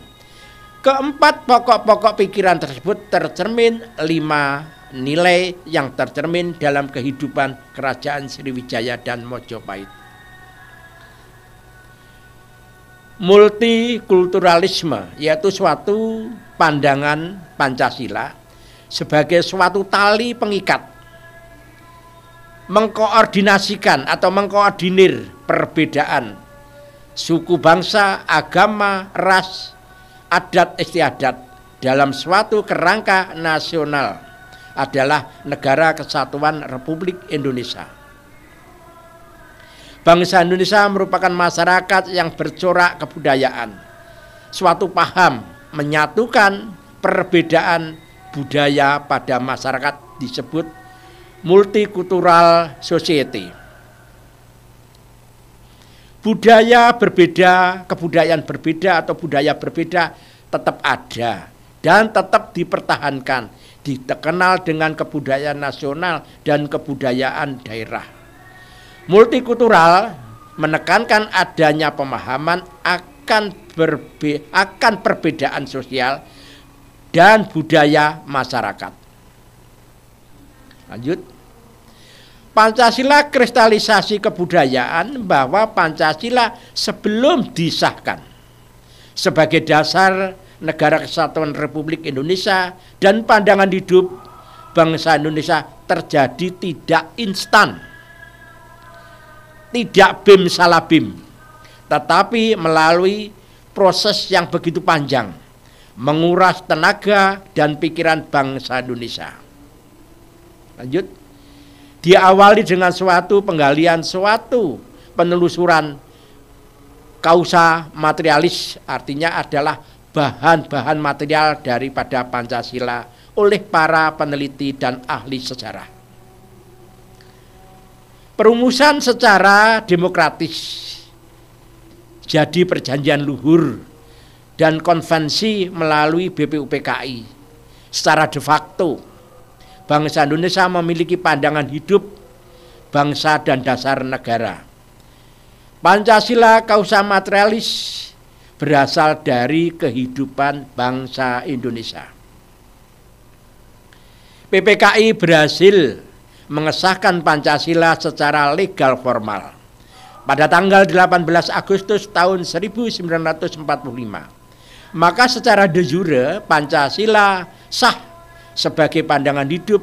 Keempat pokok-pokok pikiran tersebut tercermin 5 nilai yang tercermin dalam kehidupan Kerajaan Sriwijaya dan Mojopahit. Multikulturalisme, yaitu suatu pandangan Pancasila sebagai suatu tali pengikat, mengkoordinasikan atau mengkoordinir perbedaan suku, bangsa, agama, ras, adat istiadat dalam suatu kerangka nasional adalah Negara Kesatuan Republik Indonesia. Bangsa Indonesia merupakan masyarakat yang bercorak kebudayaan. Suatu paham menyatukan perbedaan budaya pada masyarakat disebut multicultural society. Budaya berbeda, kebudayaan berbeda atau budaya berbeda tetap ada dan tetap dipertahankan, dikenal dengan kebudayaan nasional dan kebudayaan daerah. Multikultural menekankan adanya pemahaman akan perbedaan sosial dan budaya masyarakat. Lanjut. Pancasila kristalisasi kebudayaan bahwa Pancasila sebelum disahkan sebagai dasar Negara Kesatuan Republik Indonesia dan pandangan hidup bangsa Indonesia terjadi tidak instan, tidak bim salah bim, tetapi melalui proses yang begitu panjang, menguras tenaga dan pikiran bangsa Indonesia. Lanjut. Diawali dengan suatu penggalian, suatu penelusuran kausa materialis, artinya adalah bahan-bahan material daripada Pancasila oleh para peneliti dan ahli sejarah. Perumusan secara demokratis jadi perjanjian luhur dan konvensi melalui BPUPKI. Secara de facto bangsa Indonesia memiliki pandangan hidup bangsa dan dasar negara. Pancasila kausa materialis berasal dari kehidupan bangsa Indonesia. PPKI berhasil mengesahkan Pancasila secara legal formal pada tanggal 18 Agustus tahun 1945. Maka secara de jure Pancasila sah sebagai pandangan hidup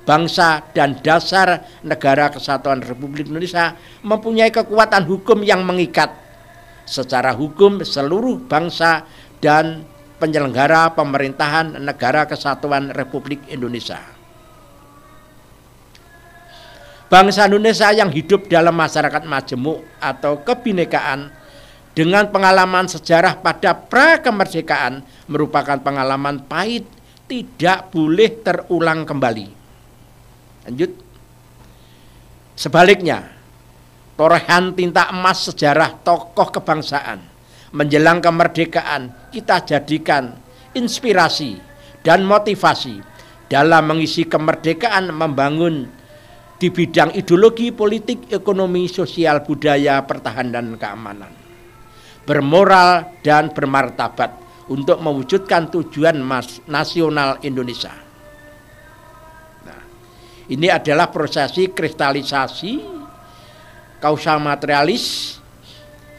bangsa dan dasar Negara Kesatuan Republik Indonesia, mempunyai kekuatan hukum yang mengikat secara hukum seluruh bangsa dan penyelenggara pemerintahan Negara Kesatuan Republik Indonesia. Bangsa Indonesia yang hidup dalam masyarakat majemuk atau kebinekaan dengan pengalaman sejarah pada pra-kemerdekaan merupakan pengalaman pahit, tidak boleh terulang kembali. Lanjut. Sebaliknya, torehan tinta emas sejarah tokoh kebangsaan menjelang kemerdekaan kita jadikan inspirasi dan motivasi dalam mengisi kemerdekaan membangun di bidang ideologi, politik, ekonomi, sosial, budaya, pertahanan, dan keamanan, bermoral dan bermartabat untuk mewujudkan tujuan nasional Indonesia. Nah, ini adalah prosesi kristalisasi kausal materialis,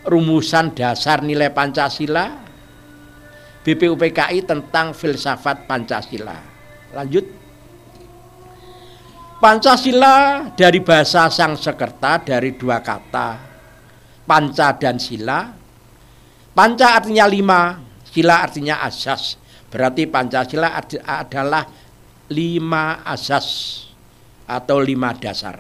rumusan dasar nilai Pancasila, BPUPKI tentang filsafat Pancasila. Lanjut. Pancasila dari bahasa Sanskerta dari dua kata, panca dan sila. Panca artinya 5, sila artinya asas. Berarti Pancasila adalah 5 asas atau 5 dasar.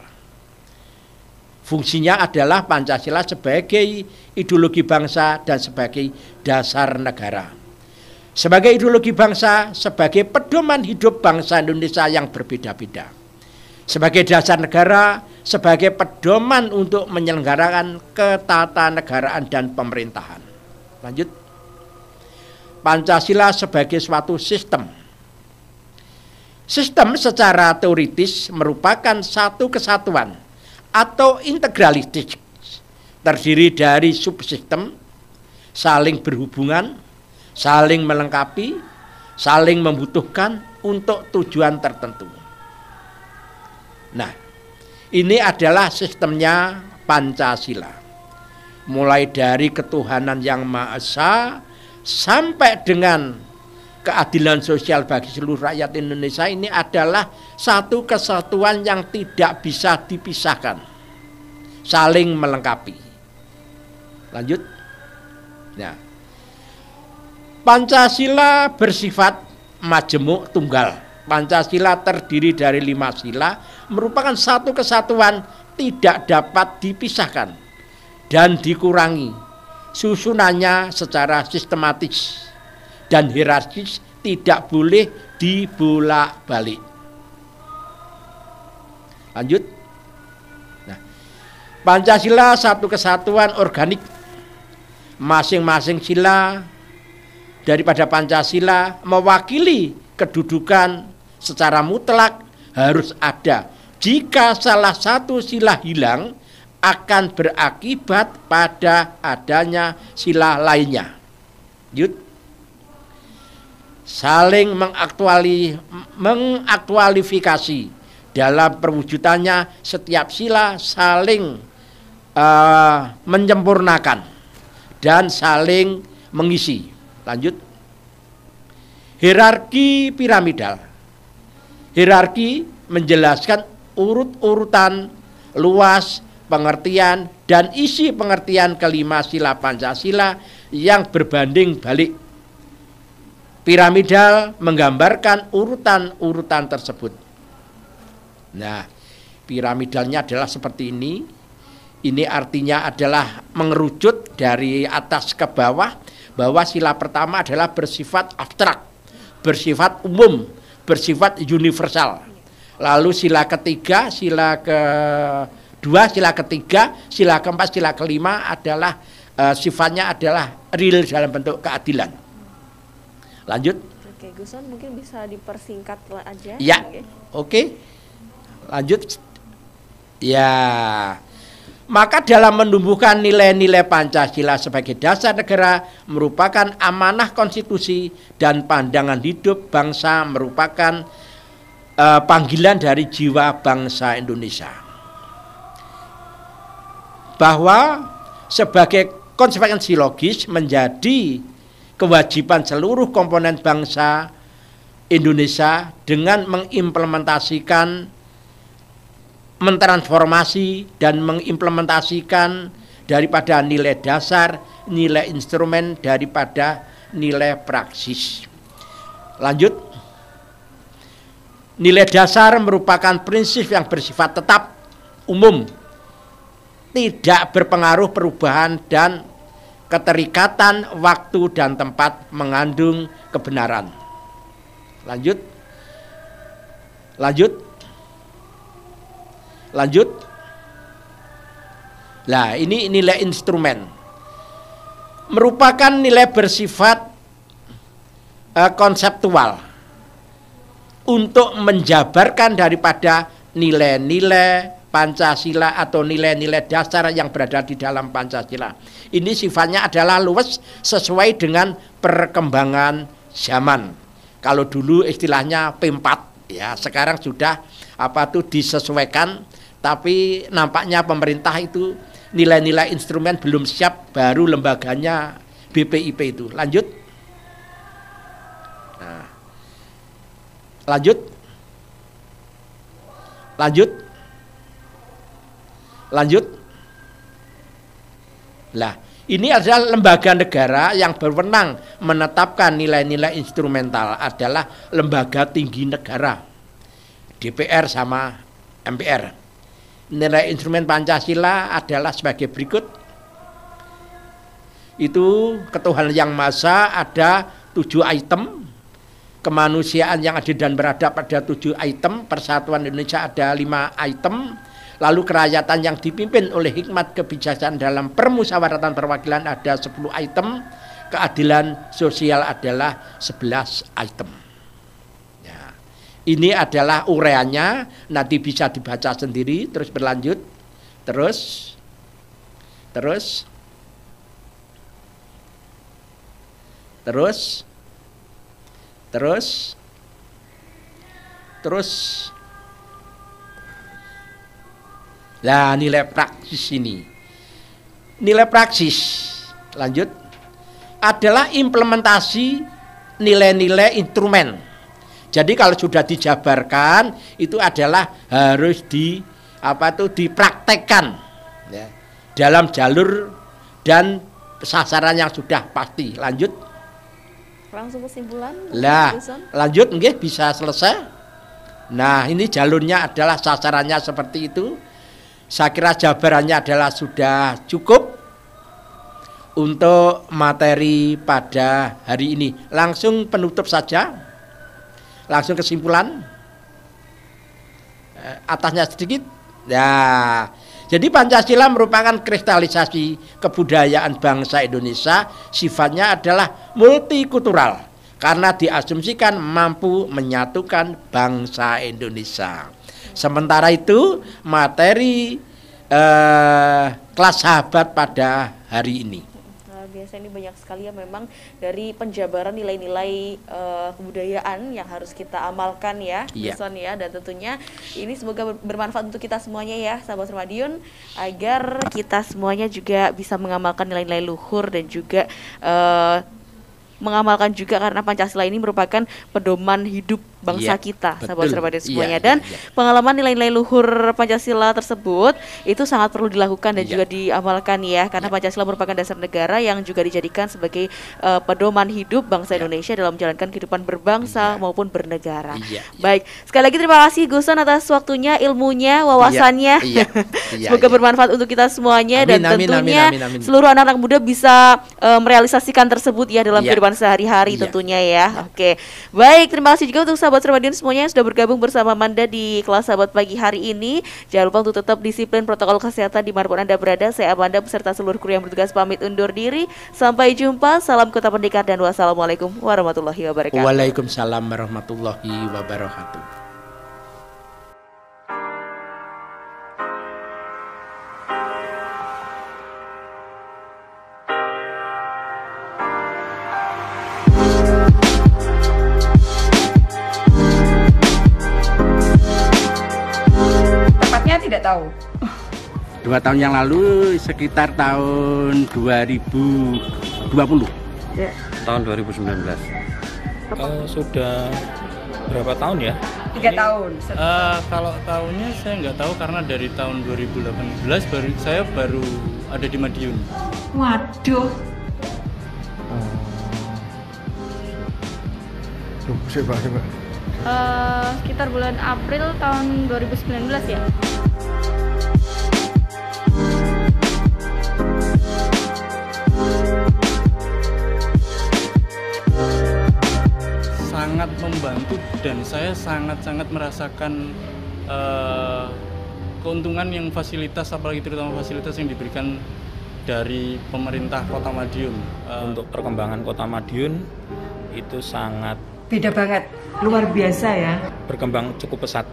Fungsinya adalah Pancasila sebagai ideologi bangsa dan sebagai dasar negara. Sebagai ideologi bangsa, sebagai pedoman hidup bangsa Indonesia yang berbeda-beda. Sebagai dasar negara, sebagai pedoman untuk menyelenggarakan ketatanegaraan dan pemerintahan. Lanjut. Pancasila sebagai suatu sistem. Sistem secara teoritis merupakan satu kesatuan atau integralitis, terdiri dari subsistem, saling berhubungan, saling melengkapi, saling membutuhkan untuk tujuan tertentu. Nah, ini adalah sistemnya Pancasila. Mulai dari ketuhanan yang Maha Esa sampai dengan keadilan sosial bagi seluruh rakyat Indonesia, ini adalah satu kesatuan yang tidak bisa dipisahkan, saling melengkapi. Lanjut. Nah, Pancasila bersifat majemuk tunggal. Pancasila terdiri dari 5 sila, merupakan satu kesatuan tidak dapat dipisahkan dan dikurangi susunannya secara sistematis dan hierarkis, tidak boleh dibolak-balik. Lanjut. Nah, Pancasila satu kesatuan organik. Masing-masing sila daripada Pancasila mewakili kedudukan secara mutlak harus ada. Jika salah satu sila hilang, akan berakibat pada adanya sila lainnya. Yud. Saling mengaktualifikasi dalam perwujudannya, setiap sila saling menyempurnakan dan saling mengisi. Lanjut. Hierarki piramidal. Hierarki menjelaskan urut-urutan, luas, pengertian, dan isi pengertian kelima sila Pancasila yang berbanding balik. Piramidal menggambarkan urutan-urutan tersebut. Nah, piramidalnya adalah seperti ini. Ini artinya adalah mengerucut dari atas ke bawah, bahwa sila pertama adalah bersifat abstrak, bersifat umum, bersifat universal. Lalu sila ketiga, sila kedua, sila ketiga, sila keempat, sila kelima adalah sifatnya adalah real dalam bentuk keadilan. Lanjut. Oke, Guson mungkin bisa dipersingkat aja. Ya, oke. Lanjut. Ya, maka dalam menumbuhkan nilai-nilai Pancasila sebagai dasar negara merupakan amanah konstitusi dan pandangan hidup bangsa, merupakan panggilan dari jiwa bangsa Indonesia. Bahwa sebagai konsekuensi logis menjadi kewajiban seluruh komponen bangsa Indonesia dengan mengimplementasikan, mentransformasi dan mengimplementasikan daripada nilai dasar, nilai instrumen daripada nilai praksis. Lanjut. Nilai dasar merupakan prinsip yang bersifat tetap, umum, tidak berpengaruh perubahan dan keterikatan waktu dan tempat, mengandung kebenaran. Lanjut. Lanjut. Nah, ini nilai instrumen. Merupakan nilai bersifat konseptual untuk menjabarkan daripada nilai-nilai Pancasila atau nilai-nilai dasar yang berada di dalam Pancasila. Ini sifatnya adalah luwes sesuai dengan perkembangan zaman. Kalau dulu istilahnya P4 ya, sekarang sudah disesuaikan, tapi nampaknya pemerintah itu nilai-nilai instrumen belum siap, baru lembaganya BPIP itu. Lanjut. Nah. Lanjut. Lah, ini adalah lembaga negara yang berwenang menetapkan nilai-nilai instrumental adalah lembaga tinggi negara, DPR sama MPR. Nilai instrumen Pancasila adalah sebagai berikut. Itu ketuhanan yang Maha Esa ada 7 item, kemanusiaan yang adil dan beradab ada 7 item, persatuan Indonesia ada 5 item, lalu kerakyatan yang dipimpin oleh hikmat kebijaksanaan dalam permusyawaratan perwakilan ada 10 item, keadilan sosial adalah 11 item. Ya. Ini adalah uraiannya, nanti bisa dibaca sendiri, terus berlanjut, terus. Nah, nilai praksis ini. Nilai praksis, lanjut, adalah implementasi nilai-nilai instrumen. Jadi kalau sudah dijabarkan, itu adalah harus dipraktekkan ya, dalam jalur dan sasaran yang sudah pasti. Lanjut. Langsung kesimpulan. Lah, lanjut nggih bisa selesai. Nah, ini jalurnya adalah sasarannya seperti itu. Saya kira jabarannya adalah sudah cukup untuk materi pada hari ini. Langsung penutup saja. Langsung kesimpulan. Atasnya sedikit. Ya. Jadi Pancasila merupakan kristalisasi kebudayaan bangsa Indonesia, sifatnya adalah multikultural karena diasumsikan mampu menyatukan bangsa Indonesia. Sementara itu materi kelas sahabat pada hari ini. Biasa ini banyak sekali ya memang dari penjabaran nilai-nilai kebudayaan yang harus kita amalkan ya, Guson ya, dan tentunya ini semoga bermanfaat untuk kita semuanya ya, sahabat Madiun, agar kita semuanya juga bisa mengamalkan nilai-nilai luhur dan juga mengamalkan juga karena Pancasila ini merupakan pedoman hidup bangsa kita, sahabat Madiun semuanya. Dan pengalaman nilai-nilai luhur Pancasila tersebut itu sangat perlu dilakukan dan juga diamalkan ya, karena Pancasila merupakan dasar negara yang juga dijadikan sebagai pedoman hidup bangsa Indonesia dalam menjalankan kehidupan berbangsa maupun bernegara. Baik, sekali lagi terima kasih Guson atas waktunya, ilmunya, wawasannya. Semoga bermanfaat untuk kita semuanya. Dan tentunya seluruh anak-anak muda bisa merealisasikan tersebut ya dalam kehidupan sehari-hari tentunya ya. Oke, baik, terima kasih juga untuk sahabat Madiun semuanya yang sudah bergabung bersama Manda di kelas sahabat pagi hari ini. Jangan lupa untuk tetap disiplin protokol kesehatan dimanapun Anda berada. Saya Amanda beserta seluruh kru yang bertugas pamit undur diri. Sampai jumpa, salam Kota Pendekar dan wassalamualaikum warahmatullahi wabarakatuh. Waalaikumsalam warahmatullahi wabarakatuh. Tidak tahu. 2 tahun yang lalu sekitar tahun 2020. Ya. Tahun 2019. Sudah berapa tahun ya? 3 tahun. Kalau tahunnya saya nggak tahu karena dari tahun 2018 saya baru ada di Madiun. Waduh. Coba. Sekitar bulan April tahun 2019 ya. Sangat membantu dan saya sangat-sangat merasakan keuntungan yang fasilitas, apalagi terutama fasilitas yang diberikan dari pemerintah Kota Madiun. Untuk perkembangan Kota Madiun itu sangat Beda banget, luar biasa ya. berkembang cukup pesat.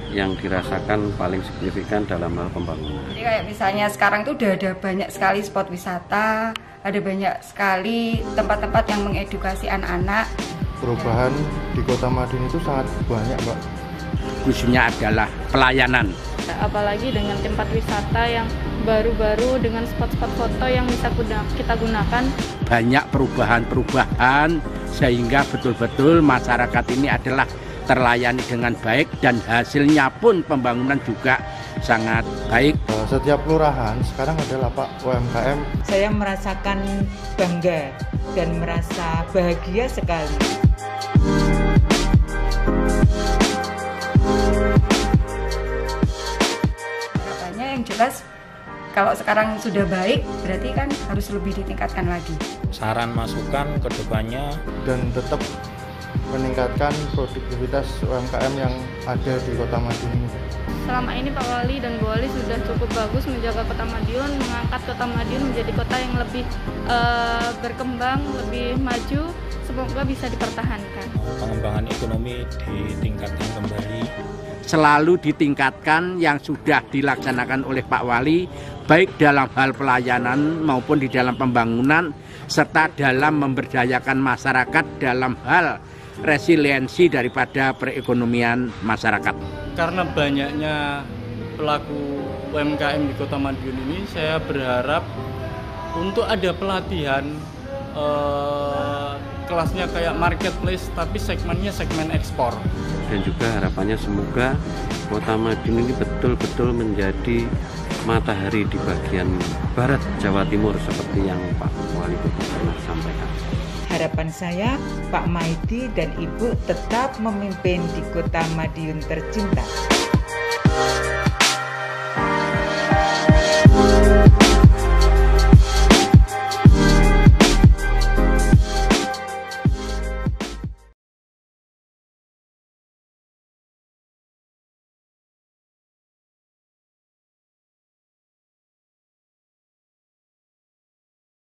Yang dirasakan paling signifikan dalam hal pembangunan. Jadi kayak misalnya sekarang tuh udah ada banyak sekali spot wisata, ada banyak sekali tempat-tempat yang mengedukasi anak-anak. Perubahan di Kota Madiun itu sangat banyak, Mbak. Khususnya adalah pelayanan. Apalagi dengan tempat wisata yang baru-baru dengan spot-spot foto yang bisa kita gunakan. Banyak perubahan-perubahan sehingga betul-betul masyarakat ini adalah terlayani dengan baik dan hasilnya pun pembangunan juga sangat baik. Setiap kelurahan sekarang ada lapak UMKM. Saya merasakan bangga dan merasa bahagia sekali. Katanya yang jelas kalau sekarang sudah baik berarti kan harus lebih ditingkatkan lagi. Saran masukan ke depannya Dan tetap meningkatkan produktivitas UMKM yang ada di Kota Madiun ini. Selama ini Pak Wali dan Bu Wali sudah cukup bagus menjaga Kota Madiun, mengangkat Kota Madiun menjadi kota yang lebih berkembang, lebih maju. Semoga bisa dipertahankan. Pengembangan ekonomi ditingkatkan kembali. Selalu ditingkatkan yang sudah dilaksanakan oleh Pak Wali, baik dalam hal pelayanan maupun di dalam pembangunan, serta dalam memberdayakan masyarakat dalam hal resiliensi daripada perekonomian masyarakat. Karena banyaknya pelaku UMKM di Kota Madiun ini, saya berharap untuk ada pelatihan kelasnya kayak marketplace, tapi segmennya segmen ekspor. Dan juga harapannya semoga Kota Madiun ini betul-betul menjadi matahari di bagian barat Jawa Timur seperti yang Pak Wali Kota pernah sampaikan. Harapan saya, Pak Maidi dan Ibu tetap memimpin di Kota Madiun tercinta.